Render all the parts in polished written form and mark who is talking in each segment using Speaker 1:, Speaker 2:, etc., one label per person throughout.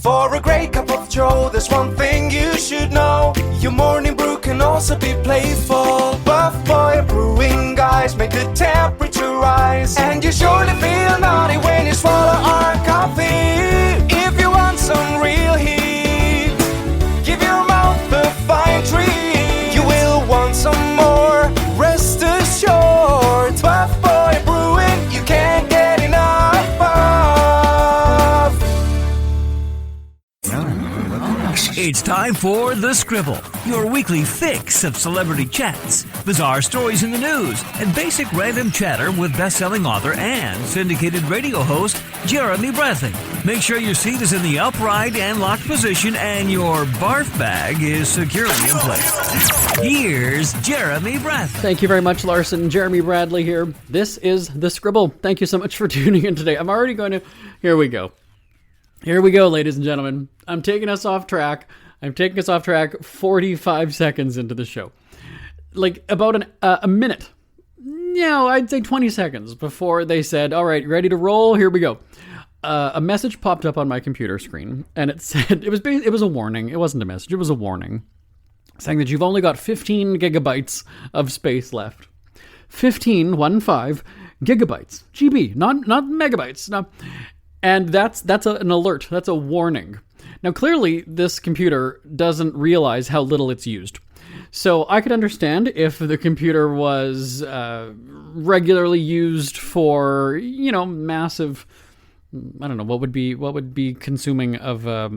Speaker 1: For a great cup of joe, there's one thing you should know. Your morning brew can also be playful. Buff Boy Brewing guys make the temperature rise. And you surely feel naughty when you swallow our coffee. If you want some real heat, give your mouth a fine treat. You will want some more, rest assured. Buff Boy Brewing, you can't get enough of.
Speaker 2: It's time for The Scribble, your weekly fix of celebrity chats, bizarre stories in the news, and basic random chatter with best-selling author and syndicated radio host Jeremy Bradley. Make sure your seat is in the upright and locked position and your barf bag is securely in place. Here's Jeremy Bradley.
Speaker 3: Thank you very much, Larson. Jeremy Bradley here. This is The Scribble. Thank you so much for tuning in today. I'm already going to... Here we go. Here we go, ladies and gentlemen. I'm taking us off track. 45 seconds into the show. Like about a minute. No, I'd say 20 seconds before they said, all right, ready to roll? Here we go. A message popped up on my computer screen, and it said, it was a warning. It wasn't a message. It was a warning saying that you've only got 15 gigabytes of space left. 15 gigabytes. GB, not megabytes. No. And that's an alert. That's a warning. Now, clearly, this computer doesn't realize how little it's used. So I could understand if the computer was regularly used for, massive, I don't know, what would be consuming of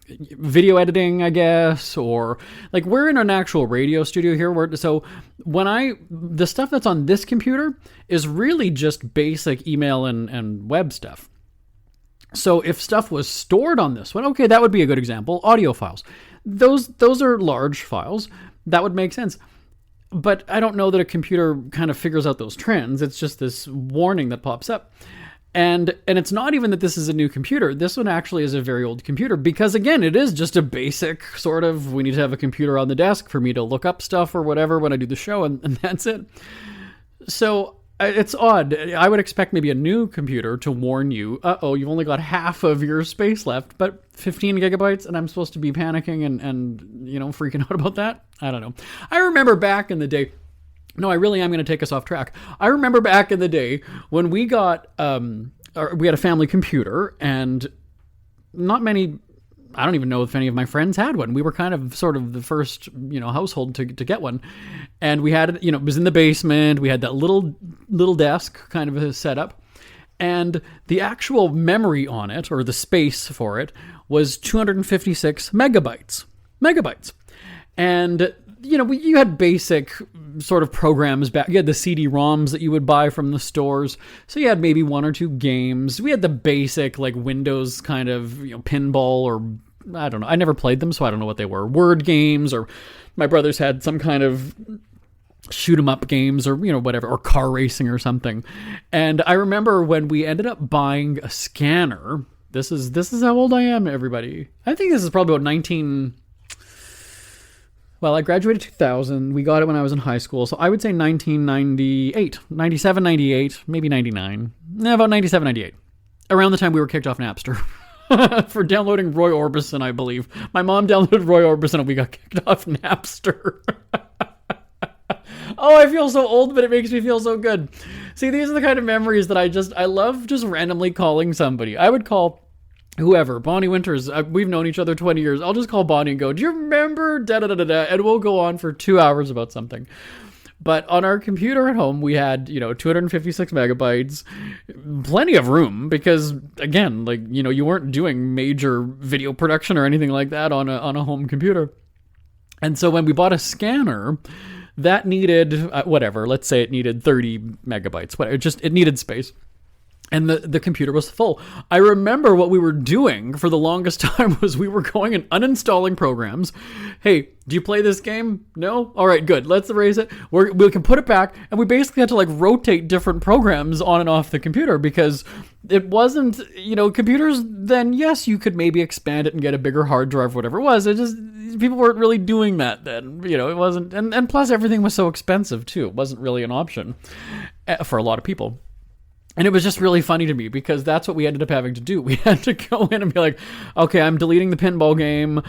Speaker 3: video editing, I guess, or like we're in an actual radio studio here. So the stuff that's on this computer is really just basic email and web stuff. So if stuff was stored on this one, okay, that would be a good example. Audio files. Those are large files. That would make sense. But I don't know that a computer kind of figures out those trends. It's just this warning that pops up. And it's not even that this is a new computer. This one actually is a very old computer because, again, it is just a basic sort of, we need to have a computer on the desk for me to look up stuff or whatever when I do the show, and that's it. So it's odd. I would expect maybe a new computer to warn you, you've only got half of your space left, but 15 gigabytes, and I'm supposed to be panicking and freaking out about that? I don't know. I remember back in the day, no, I really am going to take us off track. I remember back in the day when we got, we had a family computer, and not many, I don't even know if any of my friends had one. We were kind of sort of the first, household to get one. And we had it, it was in the basement. We had that little desk kind of a setup. And the actual memory on it, or the space for it, was 256 megabytes. And, you had basic sort of programs back. You had the CD-ROMs that you would buy from the stores. So you had maybe one or two games. We had the basic, like, Windows kind of, pinball, or I don't know. I never played them, so I don't know what they were. Word games, or my brothers had some kind of shoot 'em up games, or whatever, or car racing or something. And I remember when we ended up buying a scanner. This is how old I am, everybody. I think this is probably about I graduated 2000. We got it when I was in high school. So I would say 1998, 97, 98, maybe 99. About 97, 98. Around the time we were kicked off Napster for downloading Roy Orbison, I believe. My mom downloaded Roy Orbison and we got kicked off Napster. Oh, I feel so old, but it makes me feel so good. See, these are the kind of memories that I love just randomly calling somebody. I would call whoever, Bonnie Winters, we've known each other 20 years. I'll just call Bonnie and go, do you remember da-da-da-da-da? And we'll go on for 2 hours about something. But on our computer at home, we had, 256 megabytes, plenty of room because, again, you weren't doing major video production or anything like that on a home computer. And so when we bought a scanner, that needed, let's say it needed 30 megabytes, it needed space. And the computer was full. I remember what we were doing for the longest time was we were going and uninstalling programs. Hey, do you play this game? No? All right, good. Let's erase it. We can put it back. And we basically had to rotate different programs on and off the computer because it wasn't, computers then, yes, you could maybe expand it and get a bigger hard drive, whatever it was. It just, people weren't really doing that then. It wasn't, and plus everything was so expensive too. It wasn't really an option for a lot of people. And it was just really funny to me because that's what we ended up having to do. We had to go in and be like, okay, I'm deleting the pinball game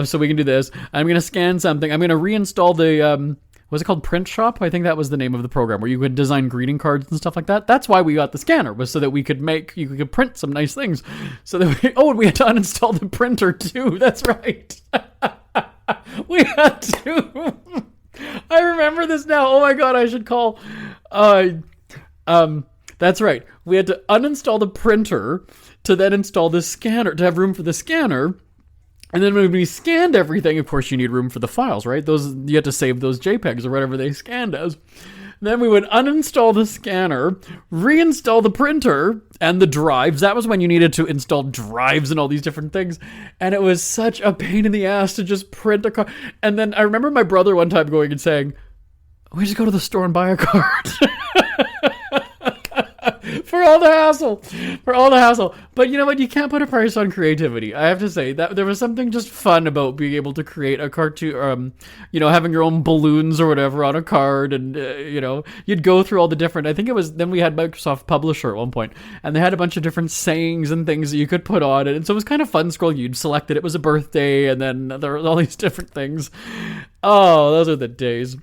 Speaker 3: so we can do this. I'm going to scan something. I'm going to reinstall the, was it called Print Shop? I think that was the name of the program where you could design greeting cards and stuff like that. That's why we got the scanner, was so that we could you could print some nice things. So that and we had to uninstall the printer too. That's right. We had to. I remember this now. Oh my God, I should call. That's right. We had to uninstall the printer to then install the scanner, to have room for the scanner. And then when we scanned everything, of course, you need room for the files, right? You had to save those JPEGs or whatever they scanned as. Then we would uninstall the scanner, reinstall the printer and the drives. That was when you needed to install drives and all these different things. And it was such a pain in the ass to just print a card. And then I remember my brother one time going and saying, we just go to the store and buy a card. For all the hassle. But you know what? You can't put a price on creativity. I have to say that there was something just fun about being able to create a cartoon, having your own balloons or whatever on a card. And, you'd go through all the different, I think it was, then we had Microsoft Publisher at one point, and they had a bunch of different sayings and things that you could put on it. And so it was kind of fun scrolling. You'd select it. It was a birthday, and then there were all these different things. Oh, those are the days.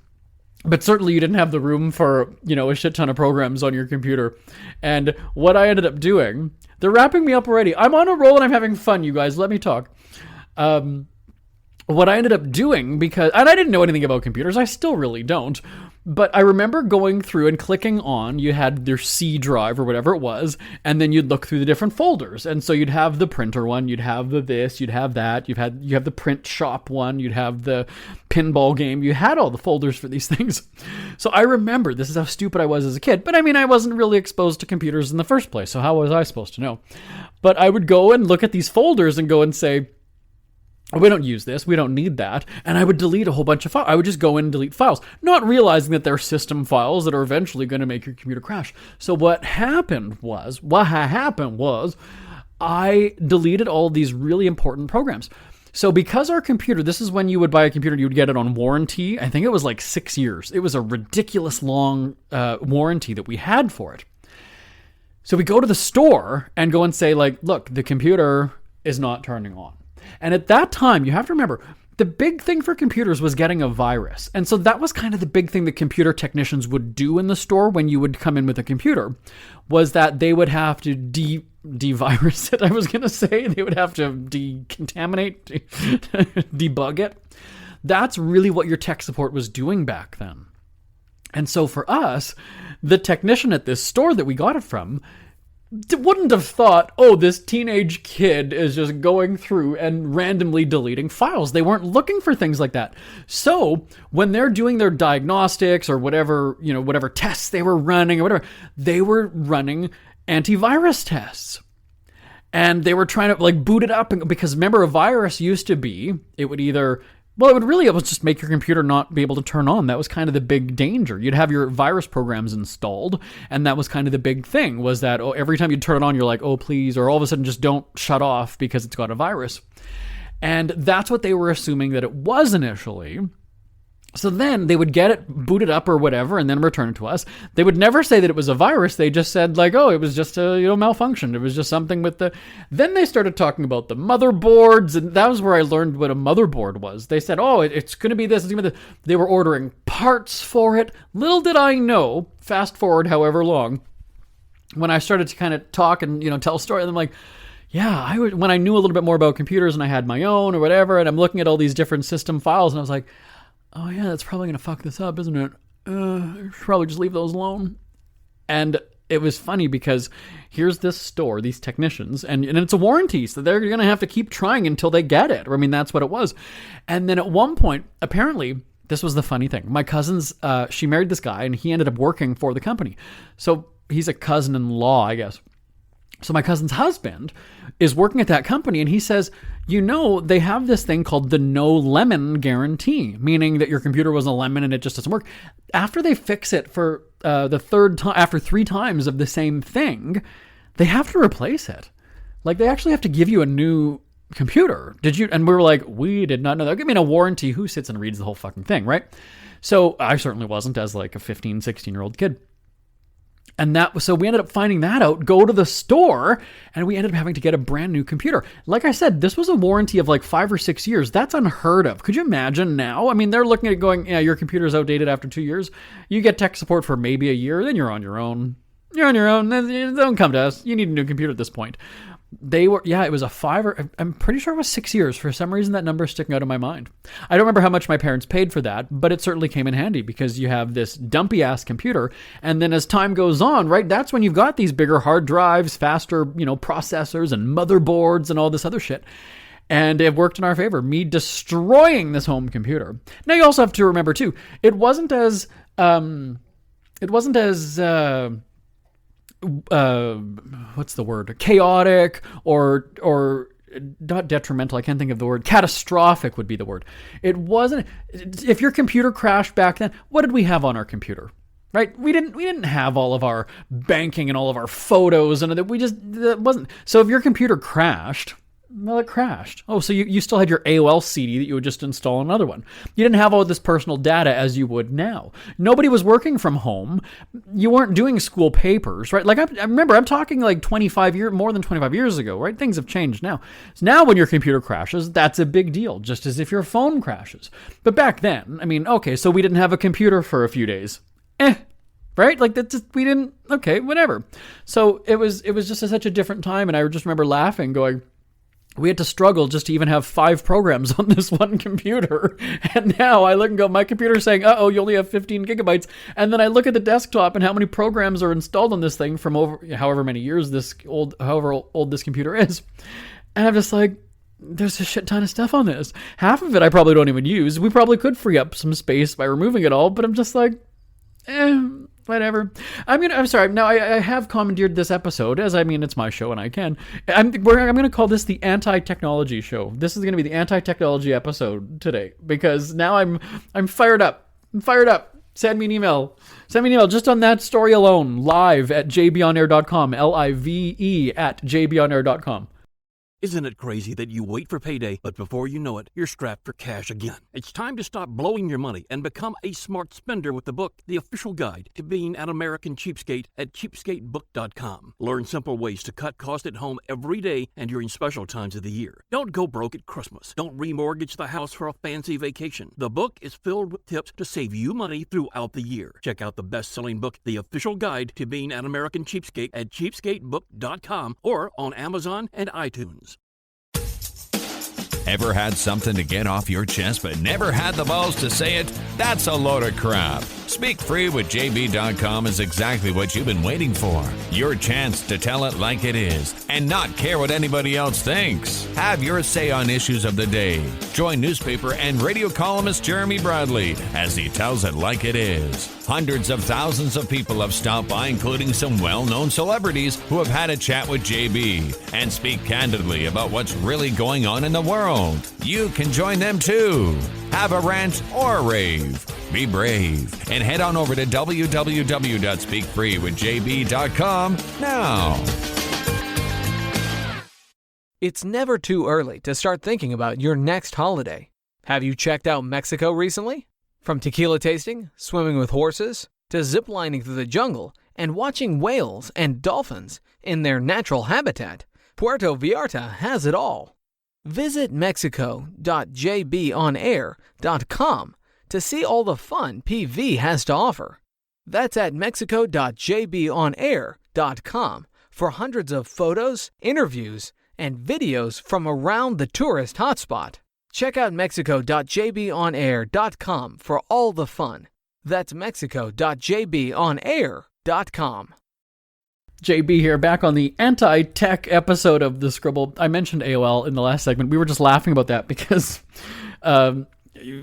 Speaker 3: But certainly you didn't have the room for, a shit ton of programs on your computer. And what I ended up doing, they're wrapping me up already. I'm on a roll and I'm having fun, you guys. Let me talk. What I ended up doing, and I didn't know anything about computers. I still really don't. But I remember going through and clicking on, you had your C drive or whatever it was, and then you'd look through the different folders. And so you'd have the printer one, you'd have the this, you'd have that, you have the print shop one, you'd have the pinball game, you had all the folders for these things. So I remember, this is how stupid I was as a kid, but I mean, I wasn't really exposed to computers in the first place, so how was I supposed to know? But I would go and look at these folders and go and say, we don't use this, we don't need that, and I would delete a whole bunch of files. I would just go in and delete files, not realizing that they're system files that are eventually going to make your computer crash. So what happened was, I deleted all these really important programs. So because our computer, this is when you would buy a computer, you would get it on warranty. I think it was like 6 years. It was a ridiculous long warranty that we had for it. So we go to the store and go and say, like, look, the computer is not turning on. And at that time, you have to remember, the big thing for computers was getting a virus. And so that was kind of the big thing that computer technicians would do in the store when you would come in with a computer, was that they would have to de-virus it, I was going to say. They would have to decontaminate, debug it. That's really what your tech support was doing back then. And so for us, the technician at this store that we got it from wouldn't have thought, oh, this teenage kid is just going through and randomly deleting files. They weren't looking for things like that. So when they're doing their diagnostics or whatever tests they were running or whatever, they were running antivirus tests. And they were trying to boot it up, because remember, a virus used to be, it would just make your computer not be able to turn on. That was kind of the big danger. You'd have your virus programs installed, and that was kind of the big thing, was that every time you'd turn it on, you're like, oh, please, or all of a sudden just don't shut off because it's got a virus. And that's what they were assuming that it was initially. So then they would get it booted up or whatever and then return it to us. They would never say that it was a virus. They just said it was just a malfunction. It was just something with the... Then they started talking about the motherboards, and that was where I learned what a motherboard was. They said, it's going to be this, it's going to be this. They were ordering parts for it. Little did I know, fast forward however long, when I started to kind of talk and, tell a story, and I'm like, yeah, when I knew a little bit more about computers and I had my own or whatever, and I'm looking at all these different system files, and I was like, oh yeah, that's probably going to fuck this up, isn't it? I should probably just leave those alone. And it was funny because here's this store, these technicians, and it's a warranty, so they're going to have to keep trying until they get it. I mean, that's what it was. And then at one point, apparently, this was the funny thing. My cousin's, she married this guy, and he ended up working for the company. So he's a cousin-in-law, I guess. So my cousin's husband is working at that company, and he says, they have this thing called the no lemon guarantee, meaning that your computer was a lemon and it just doesn't work. After they fix it for the third time, after 3 times of the same thing, they have to replace it. They actually have to give you a new computer. Did you? And we were like, we did not know that. Give me a warranty. Who sits and reads the whole fucking thing, right? So I certainly wasn't, as a 15, 16-year-old kid. And so we ended up finding that out, go to the store, and we ended up having to get a brand new computer. Like I said, this was a warranty of like 5 or 6 years. That's unheard of. Could you imagine now? I mean, they're looking at it going, yeah, your computer's outdated after 2 years. You get tech support for maybe a year, then you're on your own. You're on your own. Don't come to us. You need a new computer at this point. It was I'm pretty sure it was 6 years. For some reason, that number is sticking out in my mind. I don't remember how much my parents paid for that, but it certainly came in handy because you have this dumpy ass computer. And then as time goes on, right, that's when you've got these bigger hard drives, faster, processors and motherboards and all this other shit. And it worked in our favor, me destroying this home computer. Now you also have to remember too, it wasn't as what's the word? Chaotic or not detrimental. I can't think of the word. Catastrophic would be the word. It wasn't. If your computer crashed back then, what did we have on our computer? Right? We didn't have all of our banking and all of our photos and that wasn't. So if your computer crashed, well, it crashed. Oh, so you still had your AOL CD that you would just install another one. You didn't have all this personal data as you would now. Nobody was working from home. You weren't doing school papers, right? Like I remember, I'm talking like more than 25 years ago, right? Things have changed now. So now when your computer crashes, that's a big deal, just as if your phone crashes. But back then, I mean, okay, so we didn't have a computer for a few days. Right? Like we didn't, okay, whatever. So it was just such a different time. And I just remember laughing, going, we had to struggle just to even have 5 programs on this one computer. And now I look and go, my computer's saying, uh-oh, you only have 15 gigabytes. And then I look at the desktop and how many programs are installed on this thing from however many years however old this computer is. And I'm just like, there's a shit ton of stuff on this. Half of it I probably don't even use. We probably could free up some space by removing it all, but I'm just like, whatever. I'm sorry. Now I have commandeered this episode, it's my show and I can. I'm going to call this the anti-technology show. This is going to be the anti-technology episode today because now I'm fired up. Send me an email just on that story alone, live at jbonair.com, live at jbonair.com.
Speaker 4: Isn't it crazy that you wait for payday, but before you know it, you're strapped for cash again? It's time to stop blowing your money and become a smart spender with the book, The Official Guide to Being an American Cheapskate at cheapskatebook.com. Learn simple ways to cut costs at home every day and during special times of the year. Don't go broke at Christmas. Don't remortgage the house for a fancy vacation. The book is filled with tips to save you money throughout the year. Check out the best-selling book, The Official Guide to Being an American Cheapskate at cheapskatebook.com or on Amazon and iTunes.
Speaker 5: Ever had something to get off your chest but never had the balls to say it? That's a load of crap. Speak Free with JB.com is exactly what you've been waiting for. Your chance to tell it like it is and not care what anybody else thinks. Have your say on issues of the day. Join newspaper and radio columnist Jeremy Bradley as he tells it like it is. Hundreds of thousands of people have stopped by, including some well-known celebrities who have had a chat with JB and speak candidly about what's really going on in the world. You can join them too. Have a rant or a rave. Be brave and head on over to www.speakfreewithjb.com now.
Speaker 6: It's never too early to start thinking about your next holiday. Have you checked out Mexico recently? From tequila tasting, swimming with horses, to ziplining through the jungle and watching whales and dolphins in their natural habitat, Puerto Vallarta has it all. Visit mexico.jbonair.com to see all the fun PV has to offer. That's at mexico.jbonair.com for hundreds of photos, interviews, and videos from around the tourist hotspot. Check out mexico.jbonair.com for all the fun. That's mexico.jbonair.com.
Speaker 3: JB here, back on the anti-tech episode of the Scribble. I mentioned AOL in the last segment. We were just laughing about that because you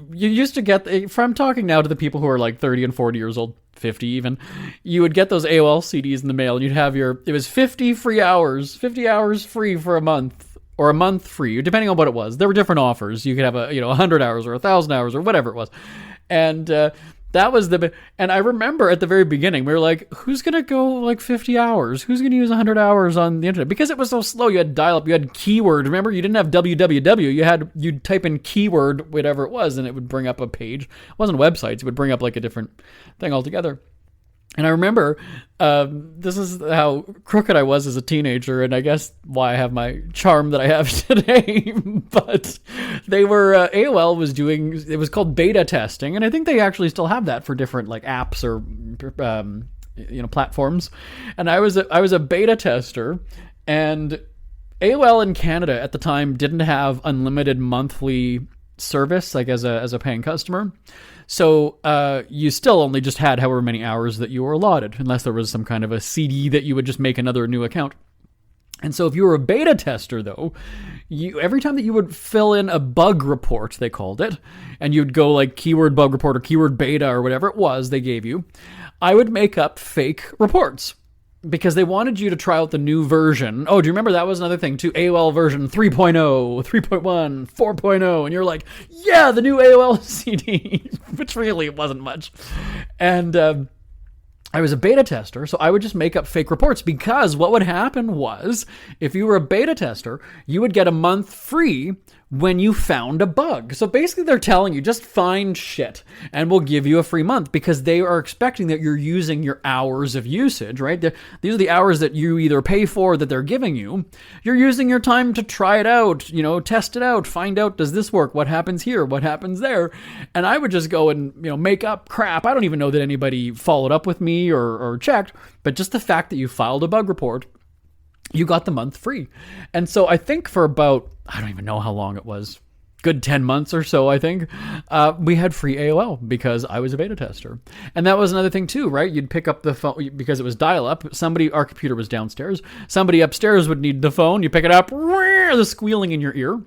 Speaker 3: used to get, if I'm talking now to the people who are like 30 and 40 years old, 50 even, you would get those AOL CDs in the mail and you'd have it was 50 free hours, 50 hours free for a month. Or a month free, depending on what it was. There were different offers. You could have 100 hours or 1,000 hours or whatever it was. And that was and I remember at the very beginning, we were like, who's going to go like 50 hours? Who's going to use 100 hours on the internet? Because it was so slow. You had dial-up, you had keyword. Remember, you didn't have www. You'd type in keyword, whatever it was, and it would bring up a page. It wasn't websites. It would bring up like a different thing altogether. And I remember, this is how crooked I was as a teenager, and I guess why I have my charm that I have today. But they were, AOL was doing, it was called beta testing, and I think they actually still have that for different like apps or platforms. And I was a beta tester, and AOL in Canada at the time didn't have unlimited monthly service, like as a paying customer. So you still only just had however many hours that you were allotted, unless there was some kind of a CD that you would just make another new account. And so if you were a beta tester, though, every time that you would fill in a bug report, they called it, and you'd go like keyword bug report or keyword beta or whatever it was they gave you, I would make up fake reports. Because they wanted you to try out the new version. Oh, do you remember that was another thing too? AOL version 3.0, 3.1, 4.0. And you're like, yeah, the new AOL CD, which really wasn't much. And I was a beta tester, so I would just make up fake reports, because what would happen was, if you were a beta tester, you would get a month free when you found a bug. So basically they're telling you, just find shit and we'll give you a free month, because they are expecting that you're using your hours of usage, right? These are the hours that you either pay for that they're giving you. You're using your time to try it out, test it out, find out, does this work? What happens here? What happens there? And I would just go and, make up crap. I don't even know that anybody followed up with me or checked, but just the fact that you filed a bug report, you got the month free. And so I think for about, I don't even know how long it was, good 10 months or so, I think, we had free AOL because I was a beta tester. And that was another thing too, right? You'd pick up the phone, because it was dial-up. Our computer was downstairs. Somebody upstairs would need the phone. You pick it up, the squealing in your ear.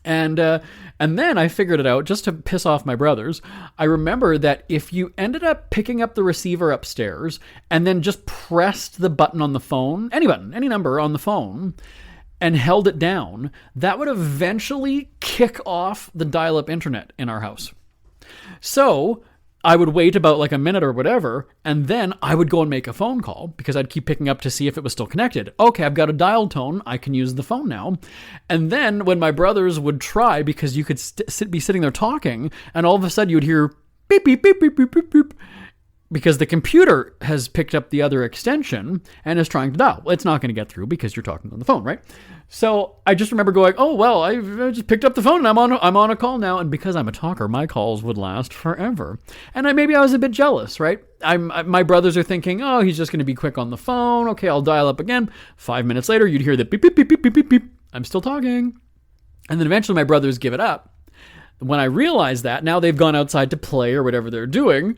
Speaker 3: And then I figured it out, just to piss off my brothers. I remember that if you ended up picking up the receiver upstairs and then just pressed the button on the phone, any button, any number on the phone, and held it down, that would eventually kick off the dial-up internet in our house. So I would wait about like a minute or whatever, and then I would go and make a phone call, because I'd keep picking up to see if it was still connected. Okay, I've got a dial tone. I can use the phone now. And then when my brothers would try, because you could be sitting there talking, and all of a sudden you would hear beep, beep, beep, beep, beep, beep, beep, because the computer has picked up the other extension and is trying to dial. It's not going to get through because you're talking on the phone, right? So I just remember going, oh, well, I just picked up the phone and I'm on a call now. And because I'm a talker, my calls would last forever. And maybe I was a bit jealous, right? My brothers are thinking, oh, he's just going to be quick on the phone. Okay, I'll dial up again. 5 minutes later, you'd hear the beep, beep, beep, beep, beep, beep, beep. I'm still talking. And then eventually my brothers give it up. When I realized that, now they've gone outside to play or whatever they're doing,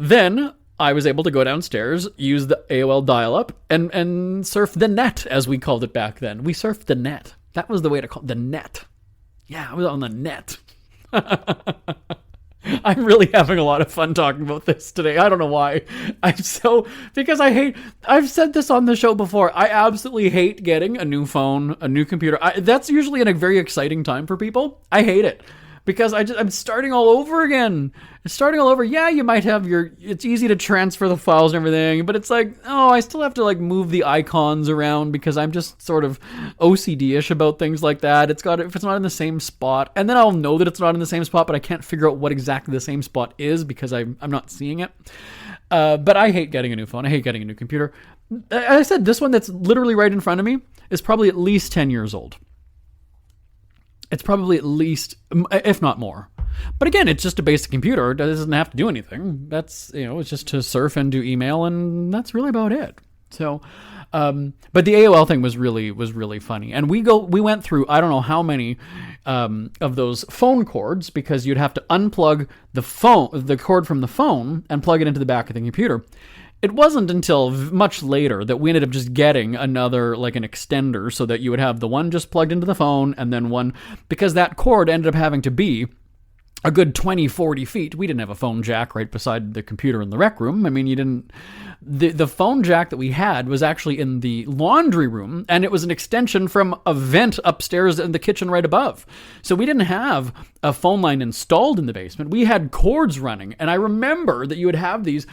Speaker 3: then I was able to go downstairs, use the AOL dial-up, and surf the net, as we called it back then. We surfed the net. That was the way to call it, the net. Yeah, I was on the net. I'm really having a lot of fun talking about this today. I don't know why. Because I've said this on the show before, I absolutely hate getting a new phone, a new computer. That's usually a very exciting time for people. I hate it. Because I'm starting all over again. It's starting all over. Yeah, you might have it's easy to transfer the files and everything, but it's like, oh, I still have to like move the icons around because I'm just sort of OCD-ish about things like that. If it's not in the same spot, and then I'll know that it's not in the same spot, but I can't figure out what exactly the same spot is because I'm not seeing it. But I hate getting a new phone. I hate getting a new computer. As I said, this one that's literally right in front of me is probably at least 10 years old. It's probably at least, if not more. But again, it's just a basic computer. It doesn't have to do anything. That's, it's just to surf and do email, and that's really about it. So, but the AOL thing was really funny. And we went through, I don't know how many of those phone cords, because you'd have to unplug the cord from the phone and plug it into the back of the computer. It wasn't until much later that we ended up just getting another, like an extender, so that you would have the one just plugged into the phone and then one, because that cord ended up having to be a good 20, 40 feet. We didn't have a phone jack right beside the computer in the rec room. I mean, the phone jack that we had was actually in the laundry room, and it was an extension from a vent upstairs in the kitchen right above. So we didn't have a phone line installed in the basement. We had cords running, and I remember that you would have these,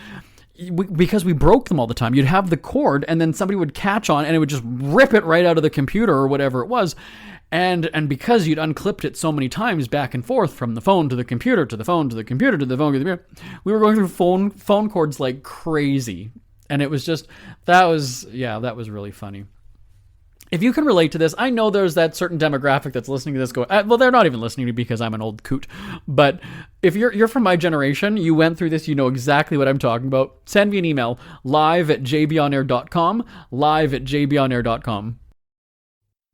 Speaker 3: because we broke them all the time, you'd have the cord and then somebody would catch on and it would just rip it right out of the computer or whatever it was. And because you'd unclipped it so many times back and forth from the phone to the computer to the phone to the computer to the phone to the computer, we were going through phone cords like crazy. And it was just, that was really funny. If you can relate to this, I know there's that certain demographic that's listening to this going, well, they're not even listening to me because I'm an old coot. But if you're from my generation, you went through this, you know exactly what I'm talking about. Send me an email, live@jbonair.com, live@jbonair.com.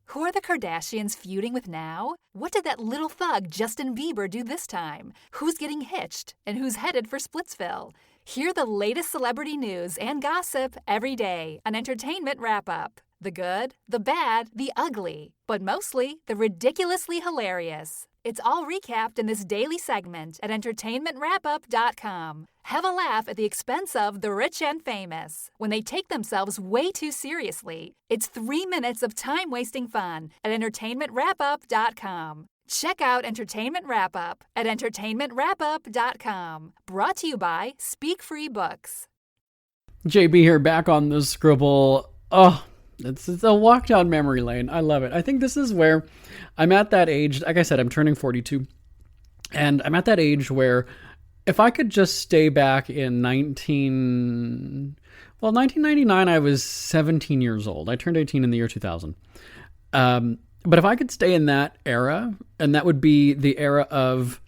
Speaker 7: Who are the Kardashians feuding with now? What did that little thug Justin Bieber do this time? Who's getting hitched? And who's headed for Splitsville? Hear the latest celebrity news and gossip every day on Entertainment Wrap-Up. The good, the bad, the ugly, but mostly the ridiculously hilarious. It's all recapped in this daily segment at entertainmentwrapup.com. Have a laugh at the expense of the rich and famous when they take themselves way too seriously. It's 3 minutes of time-wasting fun at entertainmentwrapup.com. Check out Entertainment Wrap-Up at entertainmentwrapup.com. Brought to you by Speak Free Books.
Speaker 3: JB here, back on the Scribble. Oh, it's a walk down memory lane. I love it. I think this is where I'm at that age. Like I said, I'm turning 42. And I'm at that age where if I could just stay back in 1999, I was 17 years old. I turned 18 in the year 2000. But if I could stay in that era, and that would be the era of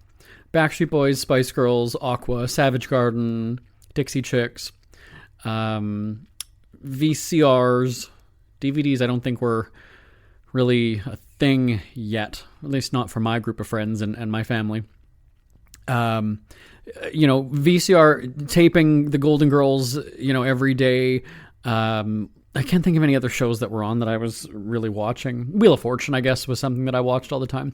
Speaker 3: Backstreet Boys, Spice Girls, Aqua, Savage Garden, Dixie Chicks, VCRs, DVDs, I don't think were really a thing yet, at least not for my group of friends and my family. VCR taping the Golden Girls, every day. I can't think of any other shows that were on that I was really watching. Wheel of Fortune, I guess, was something that I watched all the time.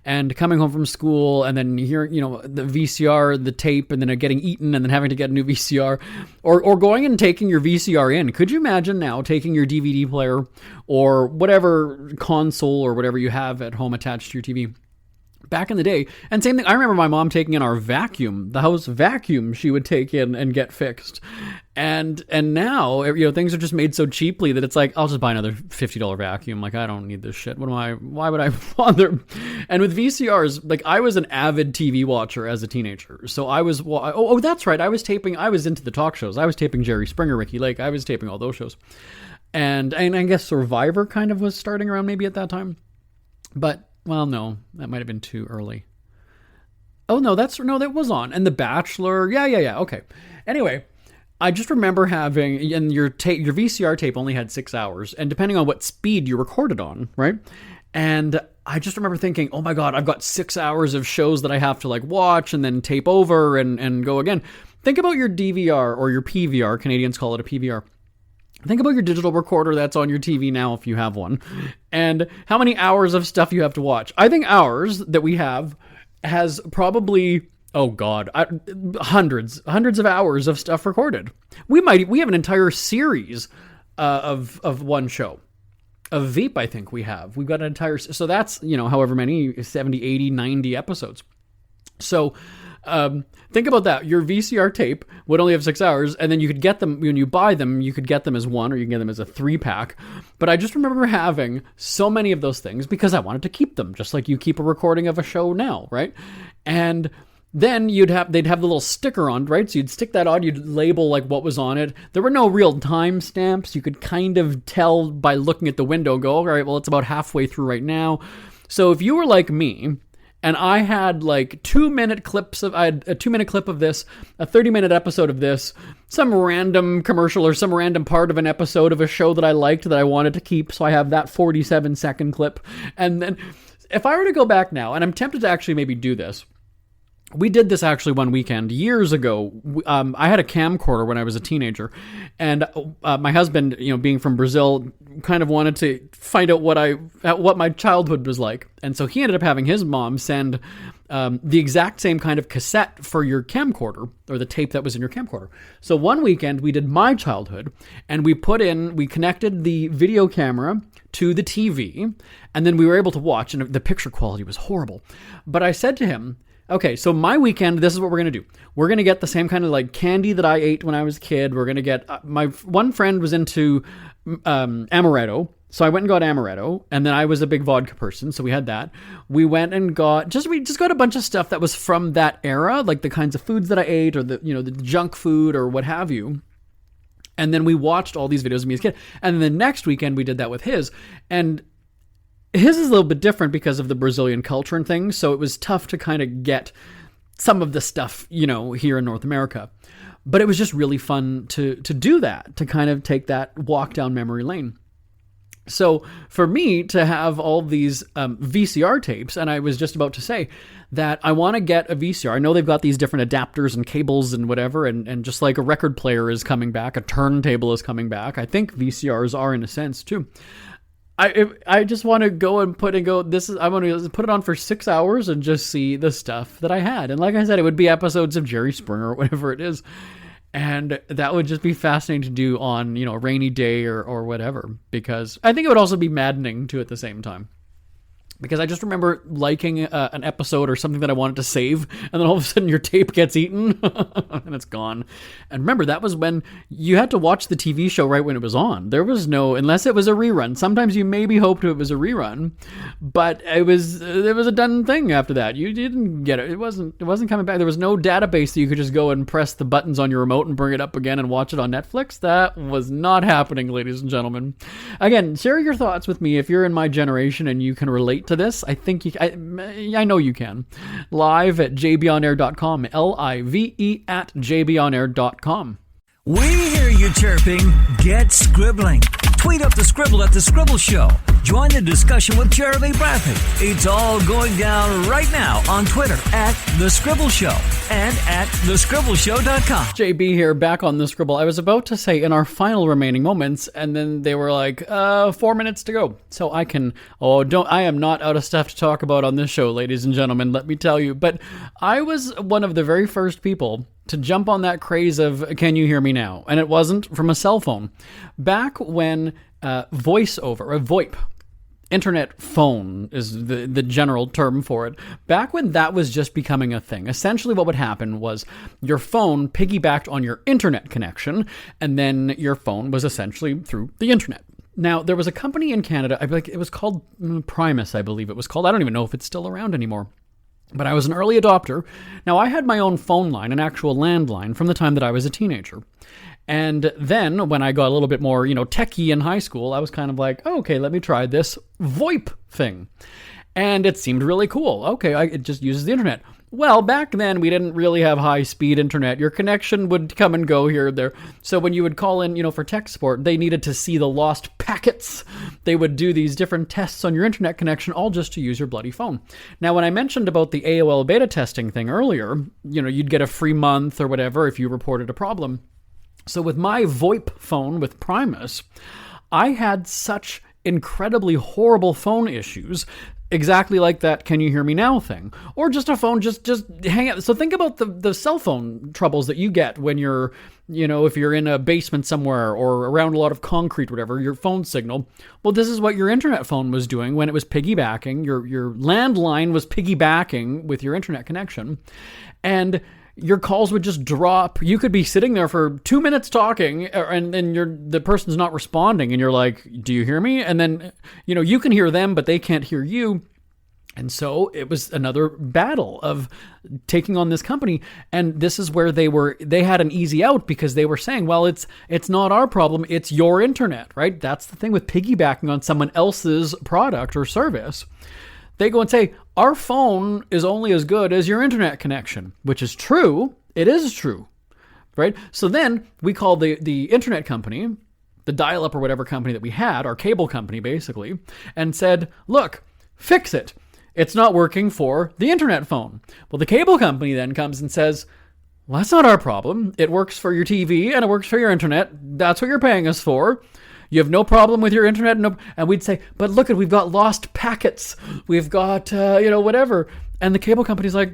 Speaker 3: And coming home from school and then hearing, the VCR, the tape, and then it getting eaten and then having to get a new VCR. Or going and taking your VCR in. Could you imagine now taking your DVD player or whatever console or whatever you have at home attached to your TV? Back in the day, and same thing, I remember my mom taking in our vacuum, the house vacuum she would take in and get fixed. And now, things are just made so cheaply that it's like, I'll just buy another $50 vacuum. Like, I don't need this shit. Why would I bother? And with VCRs, like, I was an avid TV watcher as a teenager. So I was, that's right. I was into the talk shows. I was taping Jerry Springer, Ricky Lake. I was taping all those shows. And I guess Survivor kind of was starting around maybe at that time. But, well, no, that might have been too early. Oh, no, that was on. And The Bachelor. Yeah. Okay. Anyway, I just remember having, and your VCR tape only had 6 hours, and depending on what speed you recorded on, right? And I just remember thinking, oh my God, I've got 6 hours of shows that I have to watch and then tape over and go again. Think about your DVR or your PVR. Canadians call it a PVR. Think about your digital recorder that's on your TV now if you have one, and how many hours of stuff you have to watch. I think ours that we have has probably, oh God, hundreds of hours of stuff recorded. We have an entire series of one show. Of Veep, I think we've got an entire, so that's, however many, 70, 80, 90 episodes. So, think about that. Your VCR tape would only have 6 hours, and then you could get them, when you buy them, you could get them as one, or you can get them as a 3-pack. But I just remember having so many of those things because I wanted to keep them, just like you keep a recording of a show now, right? And then they'd have the little sticker on, right? So you'd stick that on, you'd label what was on it. There were no real time stamps. You could kind of tell by looking at the window, go, all right, well, it's about halfway through right now. So if you were like me, and I had 2-minute clips I had a 2-minute clip of this, a 30-minute episode of this, some random commercial or some random part of an episode of a show that I liked that I wanted to keep. So I have that 47-second clip. And then if I were to go back now, and I'm tempted to actually maybe do this, we did this actually one weekend years ago. I had a camcorder when I was a teenager, and my husband, being from Brazil, kind of wanted to find out what my childhood was like, and so he ended up having his mom send the exact same kind of cassette for your camcorder, or the tape that was in your camcorder. So one weekend we did my childhood, and we connected the video camera to the TV, and then we were able to watch, and the picture quality was horrible. But I said to him, okay, so my weekend, this is what we're going to do. We're going to get the same kind of candy that I ate when I was a kid. We're going to get, my one friend was into amaretto. So I went and got amaretto, and then I was a big vodka person, so we had that. We went and we just got a bunch of stuff that was from that era, like the kinds of foods that I ate, or the junk food or what have you. And then we watched all these videos of me as a kid. And then the next weekend we did that with his. And his is a little bit different because of the Brazilian culture and things, so it was tough to kind of get some of the stuff, here in North America. But it was just really fun to do that, to kind of take that walk down memory lane. So for me to have all these VCR tapes, and I was just about to say that I want to get a VCR. I know they've got these different adapters and cables and whatever, and just like a record player is coming back, a turntable is coming back. I think VCRs are in a sense too. I just want to go and I want to put it on for 6 hours and just see the stuff that I had. And like I said, it would be episodes of Jerry Springer or whatever it is. And that would just be fascinating to do on, a rainy day or whatever, because I think it would also be maddening too at the same time. Because I just remember liking an episode or something that I wanted to save, and then all of a sudden your tape gets eaten and it's gone. And remember, that was when you had to watch the TV show right when it was on. There was no, unless it was a rerun. Sometimes you maybe hoped it was a rerun, but it was a done thing after that. You didn't get it. It wasn't coming back. There was no database that you could just go and press the buttons on your remote and bring it up again and watch it on Netflix. That was not happening, ladies and gentlemen. Again, share your thoughts with me if you're in my generation and you can relate to this. I think I know you can. Live at jbonair.com. LIVE at jbonair.com.
Speaker 2: We hear you chirping. Get scribbling. Tweet up the Scribble at The Scribble Show. Join the discussion with Jeremy Bradley. It's all going down right now on Twitter at The Scribble Show and at thescribbleshow.com.
Speaker 3: JB here, back on The Scribble. I was about to say in our final remaining moments, and then they were like, 4 minutes to go. So I am not out of stuff to talk about on this show, ladies and gentlemen, let me tell you. But I was one of the very first people to jump on that craze of Can You Hear Me Now? And it wasn't from a cell phone. Back when voiceover, a VoIP, internet phone is the general term for it. Back when that was just becoming a thing, essentially what would happen was your phone piggybacked on your internet connection, and then your phone was essentially through the internet. Now, there was a company in Canada, it was called Primus, I believe it was called. I don't even know if it's still around anymore. But I was an early adopter. Now, I had my own phone line, an actual landline, from the time that I was a teenager. And then, when I got a little bit more, techie in high school, I was kind of like, okay, let me try this VoIP thing. And it seemed really cool. Okay, it just uses the internet. Well, back then, we didn't really have high-speed internet. Your connection would come and go here and there. So when you would call in, for tech support, they needed to see the lost packets. They would do these different tests on your internet connection, all just to use your bloody phone. Now, when I mentioned about the AOL beta testing thing earlier, you'd get a free month or whatever if you reported a problem. So with my VoIP phone with Primus, I had such incredibly horrible phone issues, exactly like that Can You Hear Me Now thing. Or just a phone, just hang out. So think about the cell phone troubles that you get when you're, if you're in a basement somewhere or around a lot of concrete, whatever, your phone signal. Well, this is what your internet phone was doing when it was piggybacking. Your landline was piggybacking with your internet connection. And your calls would just drop. You could be sitting there for 2 minutes talking, and then the person's not responding, and you're like, do you hear me? And then, you can hear them, but they can't hear you. And so it was another battle of taking on this company. And this is where they had an easy out, because they were saying, well, it's not our problem, it's your internet, right? That's the thing with piggybacking on someone else's product or service. They go and say, our phone is only as good as your internet connection, which is true. It is true, right? So then we called the internet company, the dial-up or whatever company that we had, our cable company basically, and said, look, fix it. It's not working for the internet phone. Well, the cable company then comes and says, well, that's not our problem. It works for your TV and it works for your internet. That's what you're paying us for. You have no problem with your internet? No. And we'd say, but look, we've got lost packets. We've got, whatever. And the cable company's like,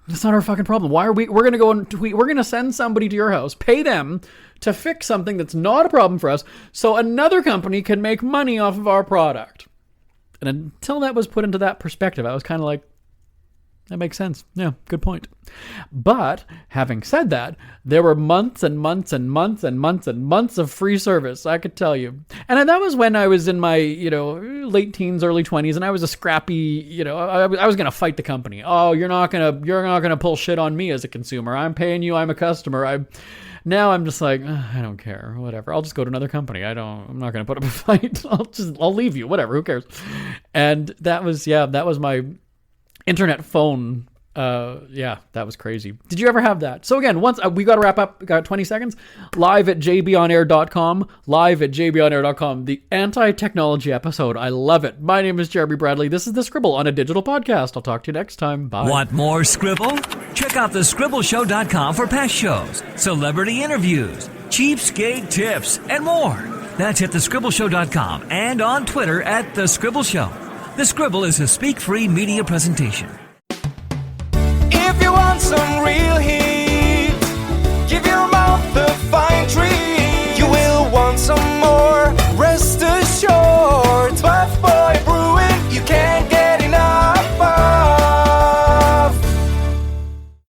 Speaker 3: that's not our fucking problem. Why are we're going to go and tweet, we're going to send somebody to your house, pay them to fix something that's not a problem for us, so another company can make money off of our product. And until that was put into that perspective, I was kind of like, That makes sense. Yeah, good point. But having said that, there were months and months and months and months and months of free service, I could tell you. And that was when I was in my, late teens, early 20s, and I was a scrappy, I was going to fight the company. Oh, you're not going to pull shit on me as a consumer. I'm paying you, I'm a customer. Now I'm just like, I don't care, whatever. I'll just go to another company. I'm not going to put up a fight. I'll leave you, whatever, who cares? And that was my internet phone. That was crazy. Did you ever have that? So again, once we got to wrap up. Got 20 seconds. Live at jbonair.com. Live at jbonair.com. The anti-technology episode. I love it. My name is Jeremy Bradley. This is the Scribble on a digital podcast. I'll talk to you next time. Bye.
Speaker 2: Want more Scribble? Check out thescribbleshow.com for past shows, celebrity interviews, cheapskate tips, and more. That's at thescribbleshow.com and on Twitter at The Scribble Show. The Scribble is a speak-free media presentation.
Speaker 1: If you want some